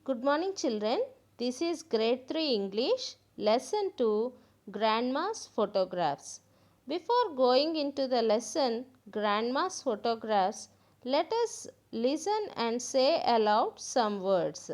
Good morning, children. This is Grade 3 English, Lesson 2, Grandma's Photographs. Before going into the lesson, Grandma's Photographs, let us listen and say aloud some words.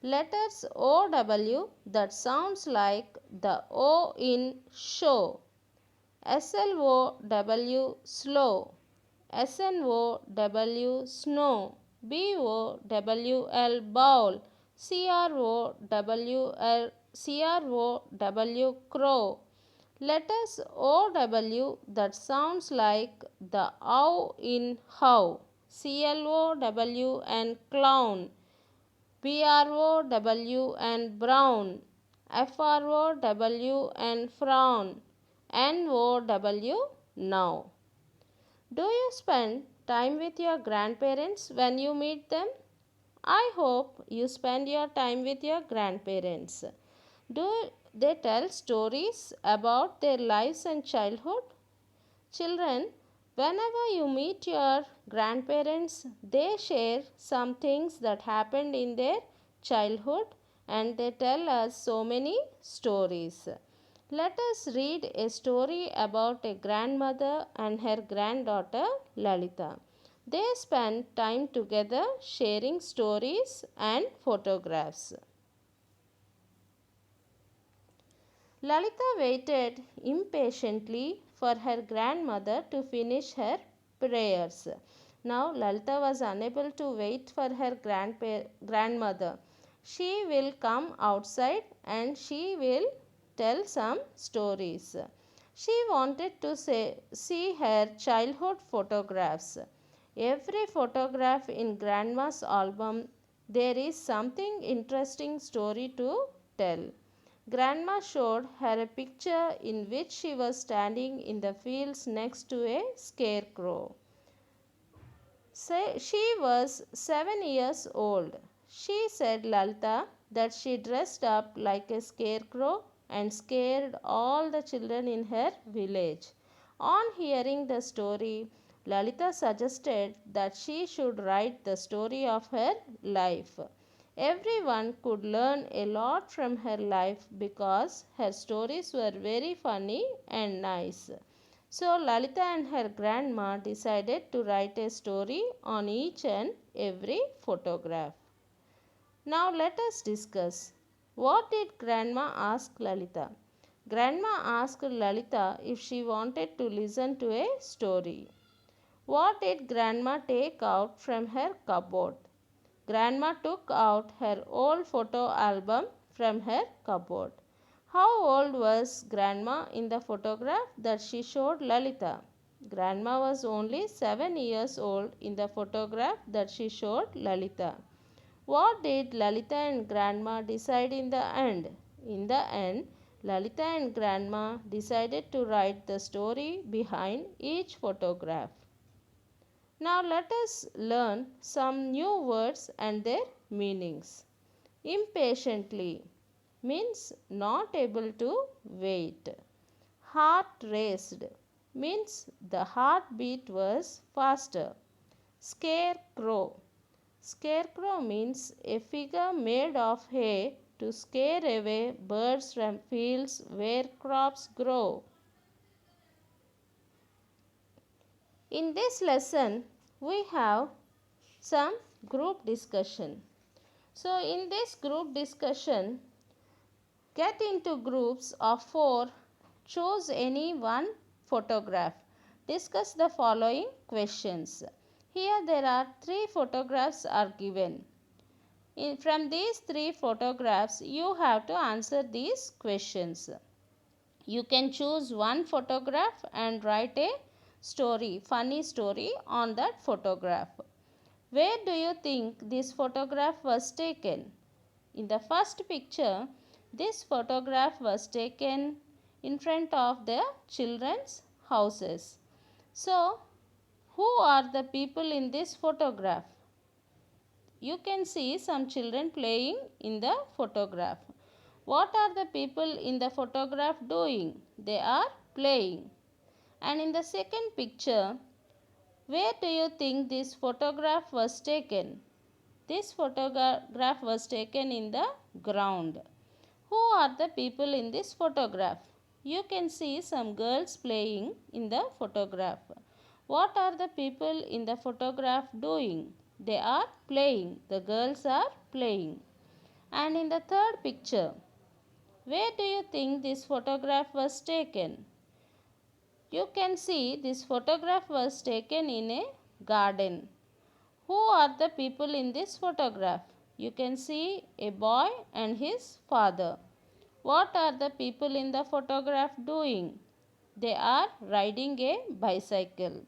Letters OW that sounds like the O in show. SLOW slow. SNOW snow. BOWL bowl. CROW crow. Letters OW that sounds like the OW in how. CLOW and clown. BROW and brown. FROW and frown. NOW now. Do you spend time with your grandparents when you meet them? I hope you spend your time with your grandparents. Do they tell stories about their lives and childhood? Children, whenever you meet your grandparents, they share some things that happened in their childhood and they tell us so many stories. Let us read a story about a grandmother and her granddaughter Lalita. They spent time together sharing stories and photographs. Lalita waited impatiently for her grandmother to finish her prayers. Now Lalita was unable to wait for her grandmother. She will come outside and she will tell some stories. She wanted to see her childhood photographs. Every photograph in grandma's album, there is something interesting story to tell. Grandma showed her a picture in which she was standing in the fields next to a scarecrow. She was 7 years old. She said Lalita that she dressed up like a scarecrow and scared all the children in her village. On hearing the story, Lalita suggested that she should write the story of her life. Everyone could learn a lot from her life because her stories were very funny and nice. So Lalita and her grandma decided to write a story on each and every photograph. Now let us discuss. What did grandma ask Lalita? Grandma asked Lalita if she wanted to listen to a story. What did grandma take out from her cupboard? Grandma took out her old photo album from her cupboard. How old was grandma in the photograph that she showed Lalita? Grandma was only 7 years old in the photograph that she showed Lalita. What did Lalita and grandma decide in the end? In the end, Lalita and grandma decided to write the story behind each photograph. Now let us learn some new words and their meanings. Impatiently means not able to wait. Heart raced means the heartbeat was faster. Scarecrow. Scarecrow means a figure made of hay to scare away birds from fields where crops grow. In this lesson, we have some group discussion. So, in this group discussion, get into groups of 4. Choose any one photograph. Discuss the following questions. Here there are 3 photographs are given. From these 3 photographs, you have to answer these questions. You can choose one photograph and write a story, funny story on that photograph. Where do you think this photograph was taken? In the first picture, this photograph was taken in front of the children's houses. So, who are the people in this photograph? You can see some children playing in the photograph. What are the people in the photograph doing? They are playing. And in the second picture, where do you think this photograph was taken? This photograph was taken in the ground. Who are the people in this photograph? You can see some girls playing in the photograph. What are the people in the photograph doing? They are playing. The girls are playing. And in the third picture, where do you think this photograph was taken? You can see this photograph was taken in a garden. Who are the people in this photograph? You can see a boy and his father. What are the people in the photograph doing? They are riding a bicycle.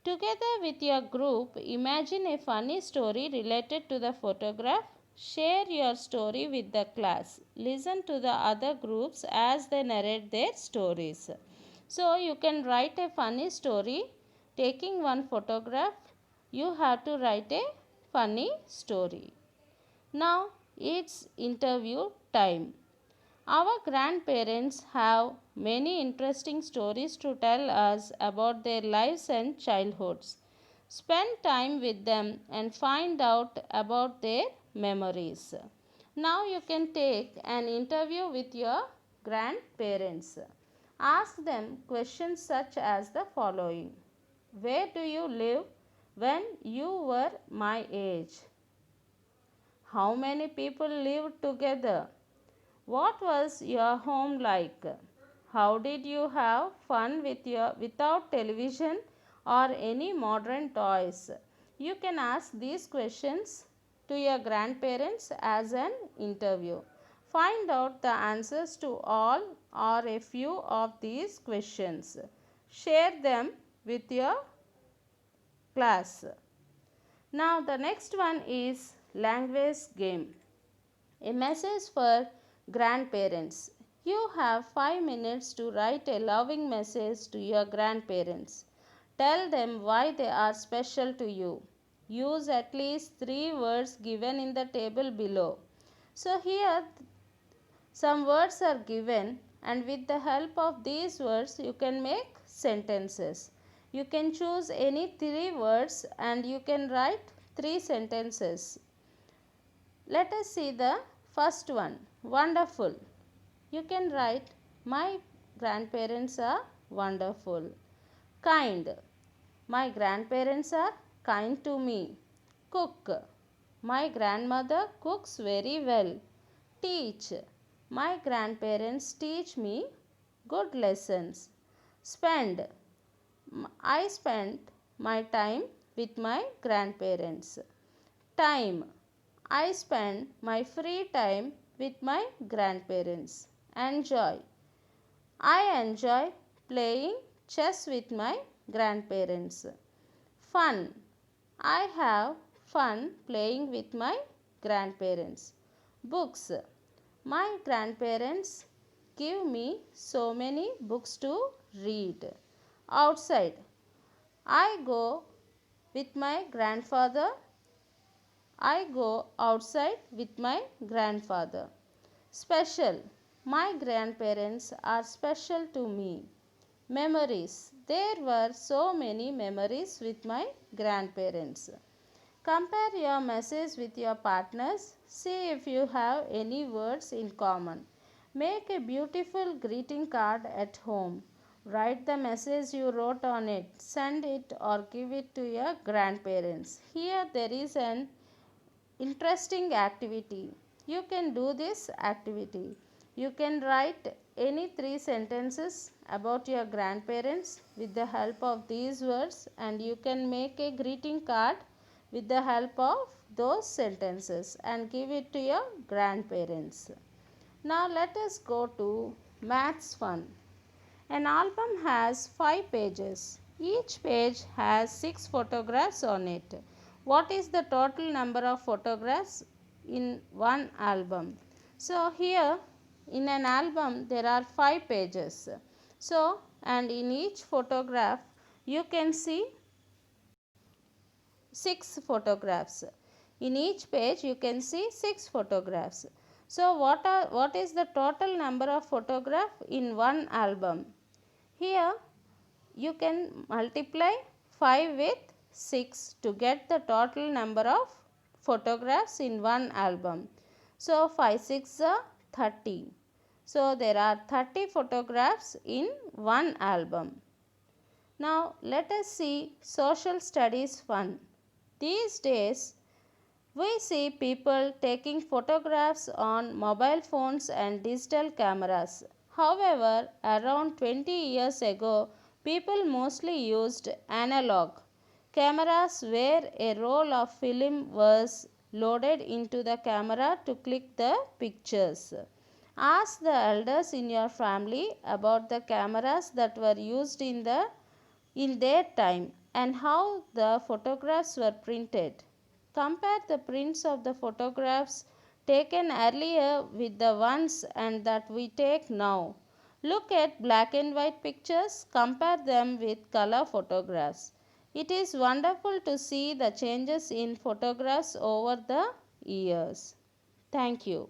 Together with your group, imagine a funny story related to the photograph. Share your story with the class. Listen to the other groups as they narrate their stories. So, you can write a funny story. Taking one photograph, you have to write a funny story. Now, it's interview time. Our grandparents have many interesting stories to tell us about their lives and childhoods. Spend time with them and find out about their memories. Now you can take an interview with your grandparents. Ask them questions such as the following: where do you live when you were my age? How many people lived together? What was your home like? How did you have fun without television or any modern toys? You can ask these questions to your grandparents as an interview. Find out the answers to all or a few of these questions. Share them with your class. Now the next one is language game. A message for grandparents. You have 5 minutes to write a loving message to your grandparents. Tell them why they are special to you. Use at least 3 words given in the table below. So here some words are given, and with the help of these words you can make sentences. You can choose any 3 words and you can write 3 sentences. Let us see the first one. Wonderful. You can write, my grandparents are wonderful. Kind. My grandparents are kind to me. Cook. My grandmother cooks very well. Teach. My grandparents teach me good lessons. Spend. I spent my time with my grandparents. Time. I spend my free time with my grandparents. Enjoy. I enjoy playing chess with my grandparents. Fun. I have fun playing with my grandparents. Books. My grandparents give me so many books to read. Outside. I go with my grandfather. I go outside with my grandfather. Special. My grandparents are special to me. Memories. There were so many memories with my grandparents. Compare your message with your partners. See if you have any words in common. Make a beautiful greeting card at home. Write the message you wrote on it. Send it or give it to your grandparents. Here there is an interesting activity. You can do this activity. You can write any 3 sentences about your grandparents with the help of these words, and you can make a greeting card with the help of those sentences and give it to your grandparents. Now let us go to maths fun. An album has 5 pages. Each page has 6 photographs on it. What is the total number of photographs in one album? So here in an album there are 5 pages. So, and in each photograph you can see 6 photographs. In each page you can see 6 photographs. So what is the total number of photographs in one album? Here you can multiply 5 with 6 to get the total number of photographs in one album. So 5 6 are 30. So there are 30 photographs in one album. Now let us see social studies fun. These days we see people taking photographs on mobile phones and digital cameras. However, around 20 years ago, people mostly used analog cameras where a roll of film was loaded into the camera to click the pictures. Ask the elders in your family about the cameras that were used in their time and how the photographs were printed. Compare the prints of the photographs taken earlier with the ones and that we take now. Look at black and white pictures, compare them with color photographs. It is wonderful to see the changes in photographs over the years. Thank you.